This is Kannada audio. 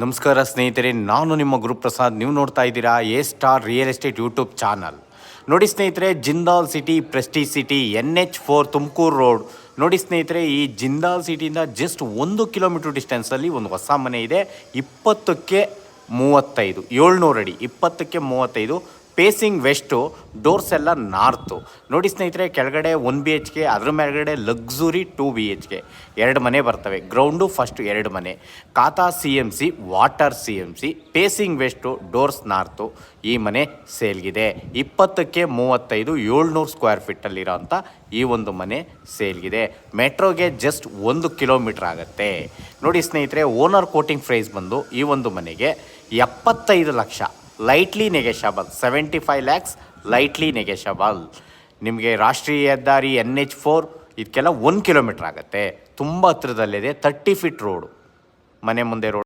ನಮಸ್ಕಾರ ಸ್ನೇಹಿತರೆ, ನಾನು ನಿಮ್ಮ ಗುರುಪ್ರಸಾದ್. ನೀವು ನೋಡ್ತಾ ಇದ್ದೀರಾ A star real estate YouTube channel. ನೋಡಿ ಸ್ನೇಹಿತರೆ, Jindal city, Prestige city, NH4 Tumakuru road. ನೋಡಿ ಸ್ನೇಹಿತರೆ, ಈ ಜಿಂದಾಲ್ ಸಿಟಿಯಿಂದ ಜಸ್ಟ್ 1 ಕಿಲೋಮೀಟರ್ ಡಿಸ್ಟೆನ್ಸಲ್ಲಿ ಒಂದು ಹೊಸ ಮನೆ ಇದೆ. 20ಕ್ಕೆ 35, 700 ಅಡಿ, 20ಕ್ಕೆ 35, ಪೇಸಿಂಗ್ ವೆಸ್ಟು, ಡೋರ್ಸ್ ಎಲ್ಲ ನಾರ್ತು. ನೋಡಿ ಸ್ನೇಹಿತರೆ, ಕೆಳಗಡೆ 1 BHK, ಅದ್ರ ಮೇಲ್ಗಡೆ ಲಕ್ಸುರಿ 2 BHK, 2 ಮನೆ ಬರ್ತವೆ. ಗ್ರೌಂಡು ಫಸ್ಟ್ 2 ಮನೆ, ಖಾತಾ CMC, water CMC, pacing west, doors north. ಈ ಮನೆ ಸೇಲ್ಗಿದೆ. 20ಕ್ಕೆ 35, 700 ಸ್ಕ್ವೇರ್ ಫೀಟಲ್ಲಿರೋ ಅಂಥ ಈ ಒಂದು ಮನೆ ಸೇಲ್ಗಿದೆ. ಮೆಟ್ರೋಗೆ ಜಸ್ಟ್ 1 ಕಿಲೋಮೀಟ್ರ್ ಆಗುತ್ತೆ. ನೋಡಿ ಸ್ನೇಹಿತರೆ, ಓನರ್ ಕೋಟಿಂಗ್ ಪ್ರೈಸ್ ಬಂದು ಈ ಒಂದು ಮನೆಗೆ 75 lakh, lightly negotiable. 75 lakhs lightly negotiable. ನಿಮಗೆ ರಾಷ್ಟ್ರೀಯ ಹೆದ್ದಾರಿ NH4 ಇದಕ್ಕೆಲ್ಲ 1 ಕಿಲೋಮೀಟ್ರ್ ಆಗುತ್ತೆ. ತುಂಬ ಹತ್ರದಲ್ಲಿದೆ. 30 ಫೀಟ್ ರೋಡು, ಮನೆ ಮುಂದೆ ರೋಡ್.